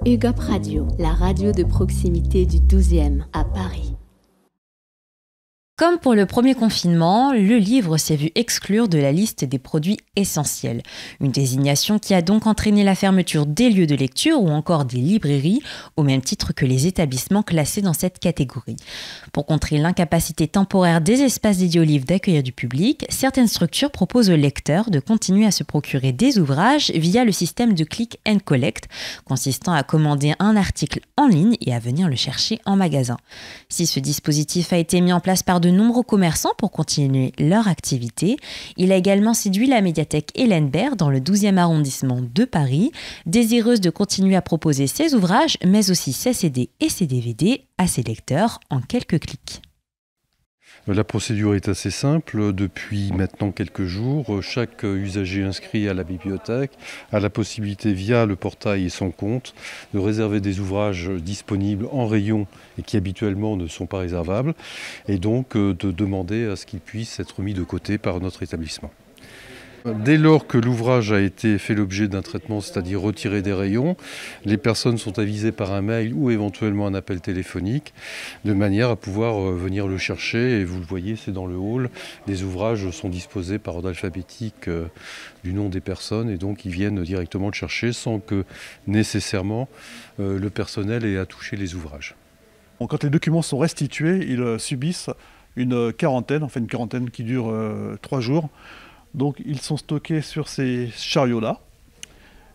UGOP Radio, la radio de proximité du 12e à Paris. Comme pour le premier confinement, le livre s'est vu exclure de la liste des produits essentiels. Une désignation qui a donc entraîné la fermeture des lieux de lecture ou encore des librairies, au même titre que les établissements classés dans cette catégorie. Pour contrer l'incapacité temporaire des espaces dédiés aux livres d'accueillir du public, certaines structures proposent aux lecteurs de continuer à se procurer des ouvrages via le système de click and collect, consistant à commander un article en ligne et à venir le chercher en magasin. Si ce dispositif a été mis en place par de nombreux commerçants pour continuer leur activité, il a également séduit la médiathèque Hélène Baird dans le 12e arrondissement de Paris, désireuse de continuer à proposer ses ouvrages, mais aussi ses CD et ses DVD à ses lecteurs en quelques clics. La procédure est assez simple. Depuis maintenant quelques jours, chaque usager inscrit à la bibliothèque a la possibilité via le portail et son compte de réserver des ouvrages disponibles en rayon et qui habituellement ne sont pas réservables et donc de demander à ce qu'ils puissent être mis de côté par notre établissement. Dès lors que l'ouvrage a été fait l'objet d'un traitement, c'est-à-dire retiré des rayons, les personnes sont avisées par un mail ou éventuellement un appel téléphonique, de manière à pouvoir venir le chercher. Et vous le voyez, c'est dans le hall. Les ouvrages sont disposés par ordre alphabétique du nom des personnes et donc ils viennent directement le chercher sans que nécessairement le personnel ait à toucher les ouvrages. Quand les documents sont restitués, ils subissent une quarantaine qui dure 3 jours. Donc ils sont stockés sur ces chariots-là.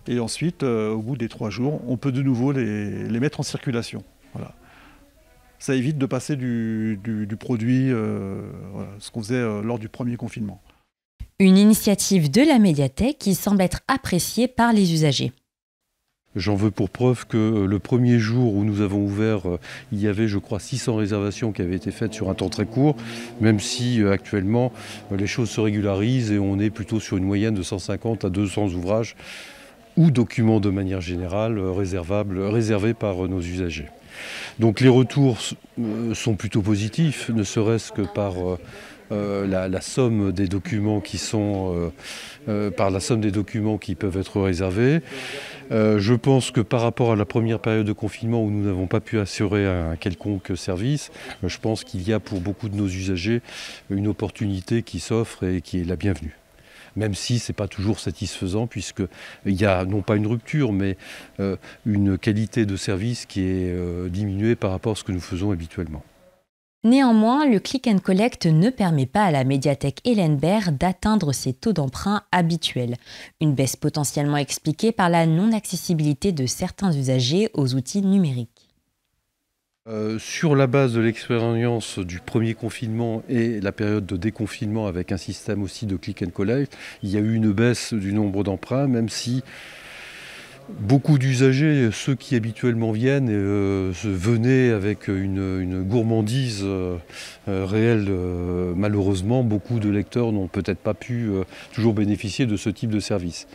Et ensuite, au bout des 3 jours, on peut de nouveau les mettre en circulation. Voilà. Ça évite de passer du produit, ce qu'on faisait lors du premier confinement. Une initiative de la médiathèque qui semble être appréciée par les usagers. J'en veux pour preuve que le premier jour où nous avons ouvert, il y avait, je crois, 600 réservations qui avaient été faites sur un temps très court, même si actuellement les choses se régularisent et on est plutôt sur une moyenne de 150 à 200 ouvrages ou documents de manière générale réservés par nos usagers. Donc les retours sont plutôt positifs, ne serait-ce que par la somme des documents qui sont par la somme des documents qui peuvent être réservés. Je pense que par rapport à la première période de confinement où nous n'avons pas pu assurer un quelconque service, je pense qu'il y a pour beaucoup de nos usagers une opportunité qui s'offre et qui est la bienvenue. Même si ce n'est pas toujours satisfaisant, puisqu'il y a non pas une rupture, mais une qualité de service qui est diminuée par rapport à ce que nous faisons habituellement. Néanmoins, le click and collect ne permet pas à la médiathèque Hélène Baird d'atteindre ses taux d'emprunt habituels. Une baisse potentiellement expliquée par la non-accessibilité de certains usagers aux outils numériques. Sur la base de l'expérience du premier confinement et la période de déconfinement avec un système aussi de click and collect, il y a eu une baisse du nombre d'emprunts, même si beaucoup d'usagers, ceux qui habituellement viennent, venaient avec une gourmandise réelle. Malheureusement, beaucoup de lecteurs n'ont peut-être pas pu toujours bénéficier de ce type de service.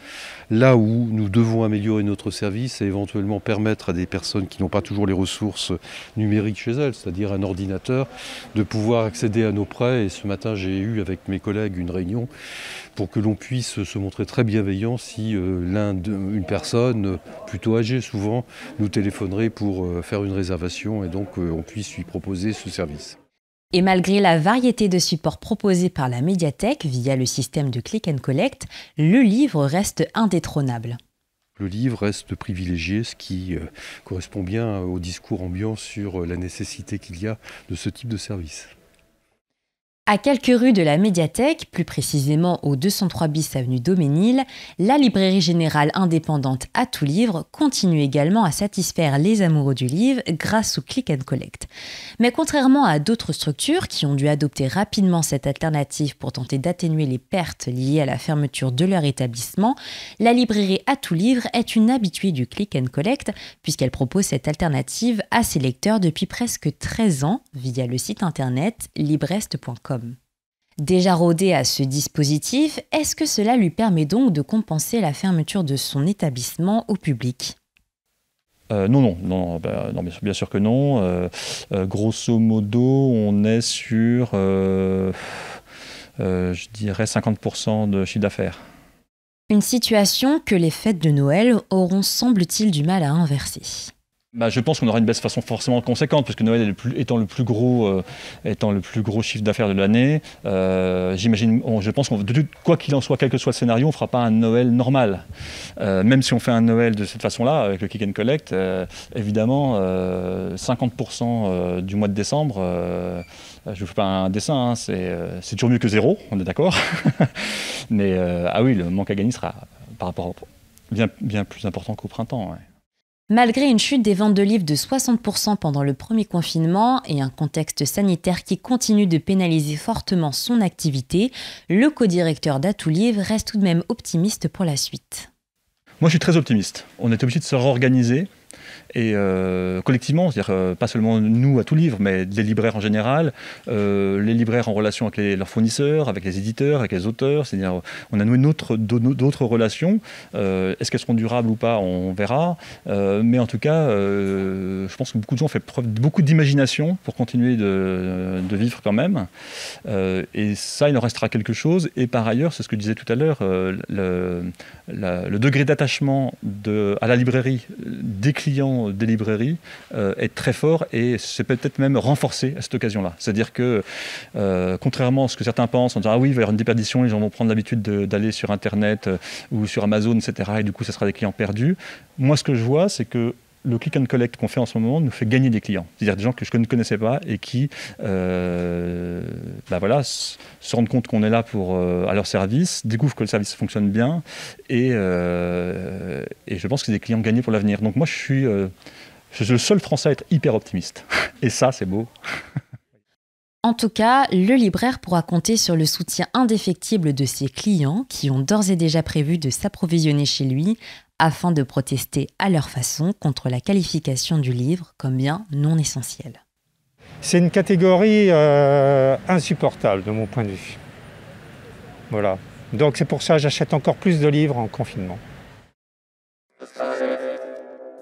Là où nous devons améliorer notre service et éventuellement permettre à des personnes qui n'ont pas toujours les ressources numériques chez elles, c'est-à-dire un ordinateur, de pouvoir accéder à nos prêts. Et ce matin, j'ai eu avec mes collègues une réunion pour que l'on puisse se montrer très bienveillant si une personne plutôt âgée souvent nous téléphonerait pour faire une réservation et donc on puisse lui proposer ce service. Et malgré la variété de supports proposés par la médiathèque via le système de click and collect, le livre reste indétrônable. Le livre reste privilégié, ce qui correspond bien au discours ambiant sur la nécessité qu'il y a de ce type de service. À quelques rues de la médiathèque, plus précisément au 203 bis avenue Daumesnil, la librairie générale indépendante À Tout Livre continue également à satisfaire les amoureux du livre grâce au click and collect. Mais contrairement à d'autres structures qui ont dû adopter rapidement cette alternative pour tenter d'atténuer les pertes liées à la fermeture de leur établissement, la librairie À Tout Livre est une habituée du click and collect puisqu'elle propose cette alternative à ses lecteurs depuis presque 13 ans via le site internet librest.com. Déjà rodé à ce dispositif, est-ce que cela lui permet donc de compenser la fermeture de son établissement au public ? Non, bien sûr que non. Grosso modo, on est sur, je dirais, 50% de chiffre d'affaires. Une situation que les fêtes de Noël auront, semble-t-il, du mal à inverser. Je pense qu'on aura une baisse de façon forcément conséquente, parce que Noël étant le plus gros chiffre d'affaires de l'année. Je pense quoi qu'il en soit, quel que soit le scénario, on ne fera pas un Noël normal. Même si on fait un Noël de cette façon-là, avec le Click and Collect, évidemment, 50% du mois de décembre, je ne vous fais pas un dessin, c'est toujours mieux que zéro, on est d'accord. Mais oui, le manque à gagner sera par rapport bien plus important qu'au printemps. Ouais. Malgré une chute des ventes de livres de 60% pendant le premier confinement et un contexte sanitaire qui continue de pénaliser fortement son activité, le co-directeur d'Atout Livre reste tout de même optimiste pour la suite. Moi, je suis très optimiste. On est obligé de se réorganiser. Et collectivement, c'est-à-dire pas seulement nous à Atout Livre, mais les libraires en général, les libraires en relation avec leurs fournisseurs, avec les éditeurs, avec les auteurs, c'est-à-dire on a noué d'autres relations. Est-ce qu'elles seront durables ou pas, on verra. Mais en tout cas, je pense que beaucoup de gens ont fait preuve de beaucoup d'imagination pour continuer de vivre quand même. Et ça, il en restera quelque chose. Et par ailleurs, c'est ce que je disais tout à l'heure, le degré d'attachement à la librairie des clients des librairies est très fort et c'est peut-être même renforcé à cette occasion-là. C'est-à-dire que, contrairement à ce que certains pensent, en disant « Ah oui, il va y avoir une déperdition, les gens vont prendre l'habitude d'aller sur Internet ou sur Amazon, etc. et du coup, ça sera des clients perdus ». Moi, ce que je vois, c'est que le click and collect qu'on fait en ce moment nous fait gagner des clients. C'est-à-dire des gens que je ne connaissais pas et qui se rendent compte qu'on est là à leur service, découvrent que le service fonctionne bien et je pense que c'est des clients gagnés pour l'avenir. Donc moi, je suis le seul Français à être hyper optimiste. Et ça, c'est beau. En tout cas, le libraire pourra compter sur le soutien indéfectible de ses clients qui ont d'ores et déjà prévu de s'approvisionner chez lui afin de protester à leur façon contre la qualification du livre comme bien non essentiel. C'est une catégorie insupportable de mon point de vue. Voilà. Donc c'est pour ça que j'achète encore plus de livres en confinement.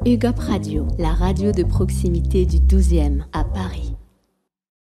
UGOP Radio, la radio de proximité du 12e à Paris.